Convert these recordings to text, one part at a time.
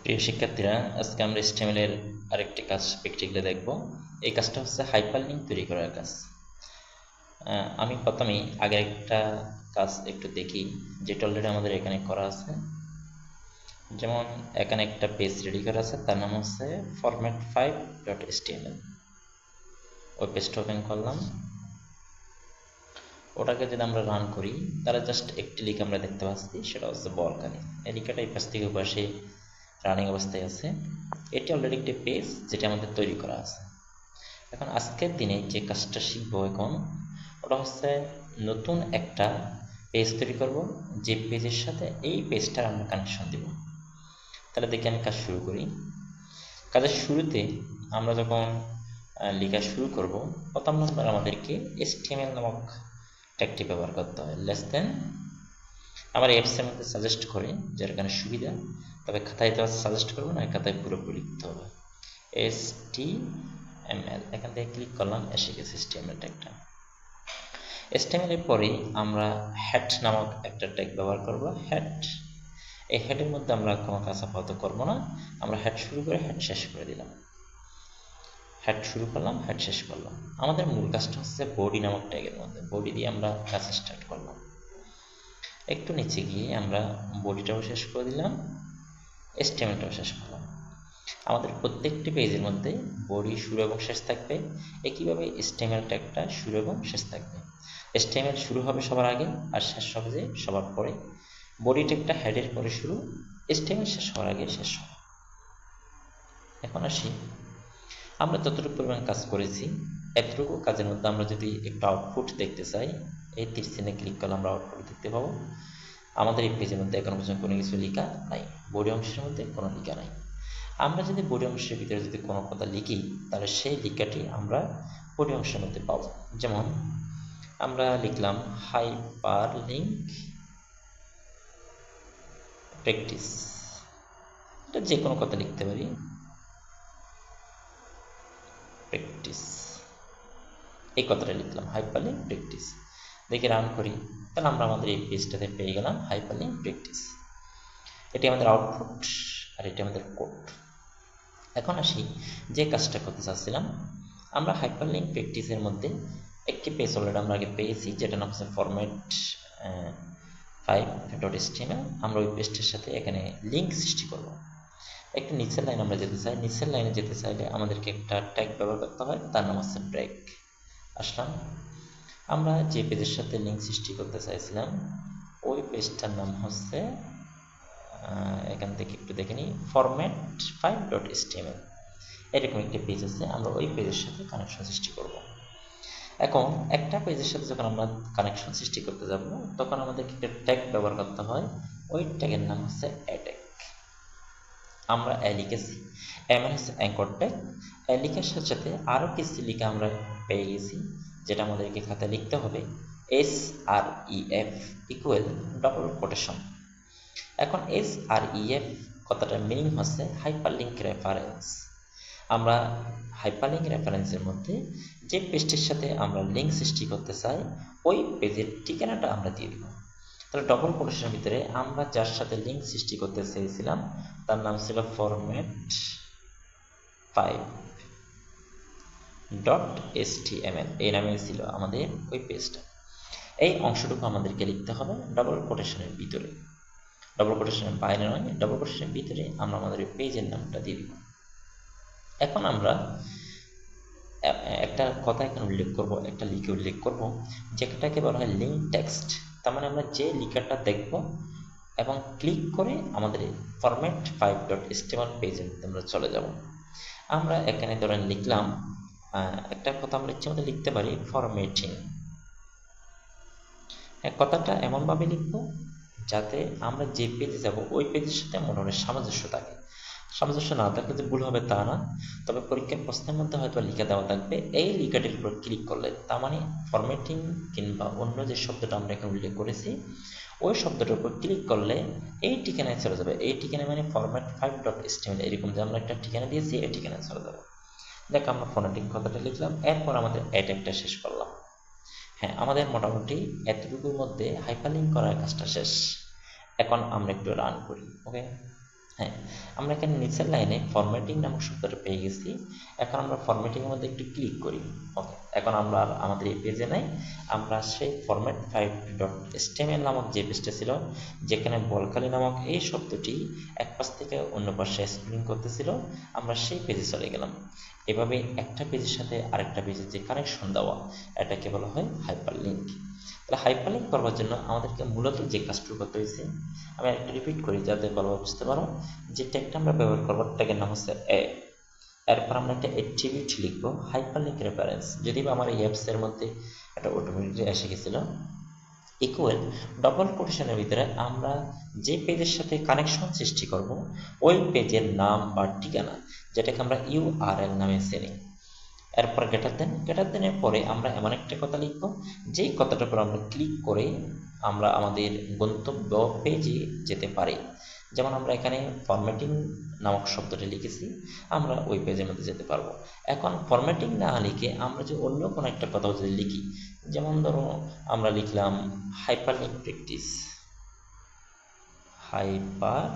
প্রিয় শিক্ষার্থীরা, আজকে আমরা HTML এর আরেকটি কাজ প্র্যাকটিক্যালি দেখব। এই কাজটা হচ্ছে হাইপারলিঙ্ক তৈরি করার কাজ। আমি প্রথমেই আগের একটা কাজ একটু দেখি, যেটা অলরেডি আমাদের এখানে করা আছে। যেমন এখানে একটা পেজ রেডি করা আছে, তার নাম হচ্ছে format5.html। ওই পেজটা ওপেন করলাম। ওটাকে যদি আমরা রান করি, তাহলে জাস্ট একটি লিঙ্ক আমরা দেখতে পাচ্ছি, সেটা হচ্ছে বলকানি। এই লিঙ্কটা এই পাশ থেকে ওই পাশে রানিং অবস্থায় আছে। এটি অলরেডি একটি পেজ যেটা আমাদের তৈরি করা আছে। এখন আজকের দিনে যে কাজটা শিখবো এখন, ওটা হচ্ছে নতুন একটা পেজ তৈরি করব, যে পেজের সাথে এই পেজটার আমরা কানেকশন দিব। তাহলে দেখি আমি কাজ শুরু করি। কাজের শুরুতে আমরা যখন লেখা শুরু করব, প্রথম নম্বর আমাদেরকে HTML নামক ট্যাগটি ব্যবহার করতে হয়। লেস দেন আমার অ্যাপসের মধ্যে সাজেস্ট করে, যার এখানে সুবিধা, তবে খাতায় তো সাজেস্ট করবো না, খাতায় পুরোপুরি লিখতে হবে। HTML এখান থেকে ক্লিক করলাম, এসে গেছে HTML ট্যাগটা। HTML এর পরে আমরা হেড নামক একটা ট্যাগ ব্যবহার করব। হেড, এই হেডের মধ্যে আমরা কোনো কাজ আপাতত করবো না। আমরা হেড শুরু করে হেড শেষ করে দিলাম। হেড শুরু করলাম, হেড শেষ করলাম। আমাদের মূল কাজটা হচ্ছে বডি নামক ট্যাগের মধ্যে। বডি দিয়ে আমরা কাজ স্টার্ট করলাম। একটু নিচে গিয়ে আমরা বডিটাও শেষ করে দিলাম, HTMLটাও শেষ করলাম। আমাদের প্রত্যেকটি পেজের মধ্যে বডি শুরু এবং শেষ থাকবে, একইভাবে HTML ট্যাগটা শুরু এবং শেষ থাকবে। HTML শুরু হবে সবার আগে আর শেষ হবে যে সবার পরে। বডি ট্যাগটা হেডের পরে শুরু, HTML শেষ হওয়ার আগে শেষ হবে। এখন আসি, আমরা যতটুকু পরিমাণ কাজ করেছি, এতটুকু কাজের মধ্যে আমরা যদি একটু আউটপুট দেখতে চাই, এই তীর চিহ্নে ক্লিক করলে আমরা আউটপুট দেখতে পাবো। আমাদের এই পেজের মধ্যে এখন পর্যন্ত কোনো কিছু লেখা নাই, বডি অংশের মধ্যে কোনো লেখা নাই। আমরা যদি বডি অংশের ভিতরে যদি কোনো কথা লিখি, তাহলে সেই লেখাটি আমরা বডি অংশের মধ্যে পাবো। যেমন আমরা লিখলাম হাইপারলিঙ্ক প্র্যাকটিস, এটা যে কোনো কথা লিখতে পারি, প্র্যাকটিস, এই কথাটা লিখলাম হাইপারলিঙ্ক প্র্যাকটিস। দেখে রান করি, তাহলে আমরা আমাদের এই পেজটাতে পেয়ে গেলাম হাইপারলিঙ্ক প্র্যাকটিস। এটি আমাদের আউটপুট আর এটি আমাদের কোড। এখন আসি, যে কাজটা করতে চাচ্ছিলাম, আমরা হাইপারলিঙ্ক প্র্যাকটিসের মধ্যে একটি পেজ অলরেডি আমরা আগে পেয়েছি, যেটা নাম হচ্ছে format5.html। আমরা ওই পেজটার সাথে এখানে লিঙ্ক সৃষ্টি করব। একটু নিচের লাইন আমরা যেতে চাই। নিচের লাইনে যেতে চাইলে আমাদেরকে একটা ট্যাগ ব্যবহার করতে হয়, তার নাম হচ্ছে ব্রেক। আসলাম, আমরা যে পেজের সাথে লিঙ্ক সৃষ্টি করতে চাইছিলাম, ওই পেজটার নাম হচ্ছে, এখান থেকে একটু দেখে নিই, format5.html। এরকম একটি পেজ আছে, আমরা ওই পেজের সাথে কানেকশন সৃষ্টি করব। এখন একটা পেজের সাথে যখন আমরা কানেকশন সৃষ্টি করতে যাব, তখন আমাদেরকে একটা ট্যাগ ব্যবহার করতে হয়। ওই ট্যাগের নাম হচ্ছে অ্যাট্যাগ। আমরা লিখেছি, মানে হচ্ছে অ্যাঙ্কর ট্যাগ। লিখার সাথে সাথে আরও কিছু লিখা আমরা পেয়ে গেছি, যেটা আমাদেরকে খাতায় লিখতে হবে। SREF equal double quotation. এখন SREF কথাটার মিনিং হচ্ছে হাইপারলিঙ্ক রেফারেন্স। আমরা হাইপারলিঙ্ক রেফারেন্সের মধ্যে যে পেজটির সাথে আমরা লিঙ্ক সৃষ্টি করতে চাই, ওই পেজের ঠিকানাটা আমরা দিয়ে দিব। তাহলে ডবল কোটেশনের ভিতরে আমরা যার সাথে লিঙ্ক সৃষ্টি করতে চেয়েছিলাম, তার নাম ছিল format5.html, এই নামে ছিল আমাদের ওই পেজটা। এই অংশটুকু আমাদেরকে লিখতে হবে ডবল কোটেশনের ভিতরে, ডবল কোটেশনের বাইরে নয়, ডবল কোটেশনের ভিতরে আমরা আমাদের পেজের নামটা দিয়ে দিব। এখন আমরা একটা কথা এখানে উল্লেখ করব, একটা লিখে উল্লেখ করব, যেটাকে বলা হয় লিঙ্ক টেক্সট। তার মানে আমরা যে লিখাটা দেখব এবং ক্লিক করে আমাদের format5.html পেজের মধ্যে আমরা চলে যাব। আমরা এখানে ধরেন লিখলাম, একটা কথা আমরা ইচ্ছে মতো লিখতে পারি, ফরম্যাটিং। কথাটা এমনভাবে লিখব যাতে আমরা যে পেজে যাব ওই পেজের সাথে মোটামুটি সামঞ্জস্য থাকে। সামঞ্জস্য না থাকলে যে ভুল হবে তা না, তবে পরীক্ষার প্রশ্নের মধ্যে হয়তো লিখে দেওয়া থাকবে এই লিখাটির উপর ক্লিক করলে। তার মানে ফরম্যাটিং কিংবা অন্য যে শব্দটা আমরা এখানে উল্লেখ করেছি, ওই শব্দটার উপর ক্লিক করলে এই ঠিকানায় চলে যাবে। এই ঠিকানা মানে format5.html, এরকম যে আমরা একটা ঠিকানা দিয়েছি, এই ঠিকানায় চলে যাবে। দেখ, আমরা ফরম্যাটিং কথাটা লিখলাম, এরপর আমাদের অ্যাটাগটা শেষ করলাম। হ্যাঁ, আমাদের মোটামুটি এতটুকুর মধ্যে হাইপারলিঙ্ক করার কাজটা শেষ। এখন আমরা একটু রান করি। ওকে, হ্যাঁ, আমরা এখানে নিচের লাইনে ফরম্যাটিং নামক শব্দটা পেয়ে গেছি। এখন আমরা ফরম্যাটিং এর মধ্যে একটু ক্লিক করি। ওকে, এখন আমরা আর আমাদের এই পেজে নাই, আমরা সেই ফরম্যাট 5.html নামক যে পেজটা ছিল, যেখানে বলখালি নামক এই শব্দটি এক পাশ থেকে অন্য পাশে স্ক্রলিং করতেছিল, আমরা সেই পেজে চলে গেলাম। এভাবে একটা পেজের সাথে আরেকটা পেজের যে কানেকশন দেওয়া, এটাকে বলা হয় হাইপারলিংক। তাহলে হাইপারলিংক করবার জন্য আমাদেরকে মূলত যে কাজটুকু করতে হয়েছে, আমি একটা রিপিট করি যাতে ভালোভাবে বুঝতে পারো। যে ট্যাগটা আমরা ব্যবহার করবো, ট্যাগের নাম হচ্ছে এরপর আমরা একটা অ্যাট্রিবিউট লিখবো হাইপারলিংক রেফারেন্স, যদি বা আমার এই অ্যাপসের মধ্যে একটা অটোমেটিক এসে গেছিল, ইকুয়াল ডবল কোটেশনের ভিতরে আমরা যে পেজের সাথে কানেকশন সৃষ্টি করব ওই পেজের নাম বা ঠিকানা, যেটাকে আমরা ইউআরএল নামে চিনি। এরপর গ্রেটার দেনের পরে আমরা এমন একটা কথা লিখব, যেই কথাটার উপর আমরা ক্লিক করে আমরা আমাদের গন্তব্য পেজে যেতে পারি। যেমন আমরা এখানে ফরম্যাটিং নামক শব্দটি লিখেছি, আমরা ওই পেজের মধ্যে যেতে পারবো। এখন ফরম্যাটিং না লিখে আমরা যে অন্য কোনো একটা কথা যদি লিখি, যেমন ধরো আমরা লিখলাম hyperlink practice, hyper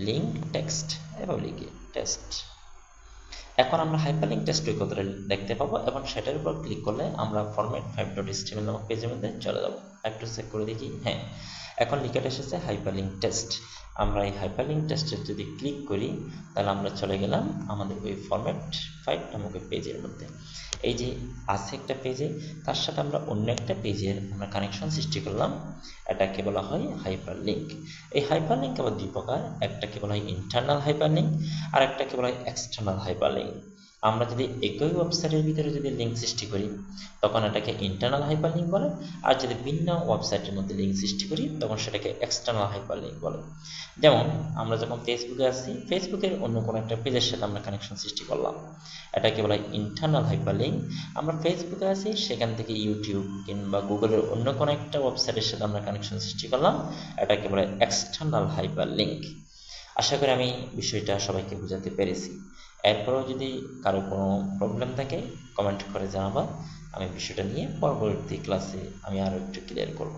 link text, এভাবে লিখি টেক্সট। এখন আমরা হাইপারলিংক টেক্সট ওই কথাটা দেখতে পাবো এবং সেটার উপর ক্লিক করলে আমরা ফরম্যাট 5.html নামক পেজের মধ্যে চলে যাব। একটু চেক করে দেখি, হ্যাঁ, এখন লিখাটা এসেছে হাইপারলিংক টেক্সট। আমরা এই হাইপারলিংক টেক্সটে যদি ক্লিক করি, তাহলে আমরা চলে গেলাম আমাদের ওই ফরম্যাট 5 নামক পেজের মধ্যে। এই যে আছে একটা পেজে, তার সাথে আমরা অন্য একটা পেজের আমরা কানেকশন সৃষ্টি করলাম, এটাকে বলা হয় হাইপারলিংক। এই হাইপারলিংক আবার দুই প্রকার, একটাকে বলা হয় ইন্টারনাল হাইপারলিংক আর একটাকে বলা হয় এক্সটার্নাল হাইপারলিংক। আমরা যদি একই ওয়েবসাইটের ভিতরে যদি লিঙ্ক সৃষ্টি করি, তখন এটাকে ইন্টারনাল হাইপারলিংক বলে, আর যদি ভিন্ন ওয়েবসাইটের মধ্যে লিঙ্ক সৃষ্টি করি, তখন সেটাকে এক্সটার্নাল হাইপারলিংক বলে। যেমন আমরা যখন ফেসবুকে আছি, ফেসবুকের অন্য কোনো একটা পেজের সাথে আমরা কানেকশন সৃষ্টি করলাম, এটাকে বলা হয় ইন্টারনাল হাইপারলিংক। আমরা ফেসবুকে আছি, সেখান থেকে ইউটিউব কিংবা গুগলের অন্য কোনো একটা ওয়েবসাইটের সাথে আমরা কানেকশন সৃষ্টি করলাম, এটাকে বলা হয় এক্সটার্নাল হাইপারলিংক। আশা করি আমি বিষয়টা সবাইকে বোঝাতে পেরেছি। এরপরেও যদি কারো কোনো প্রবলেম থাকে কমেন্ট করে জানাবা, আমি বিষয়টা নিয়ে পরবর্তী ক্লাসে আমি আরও একটু ক্লিয়ার করব।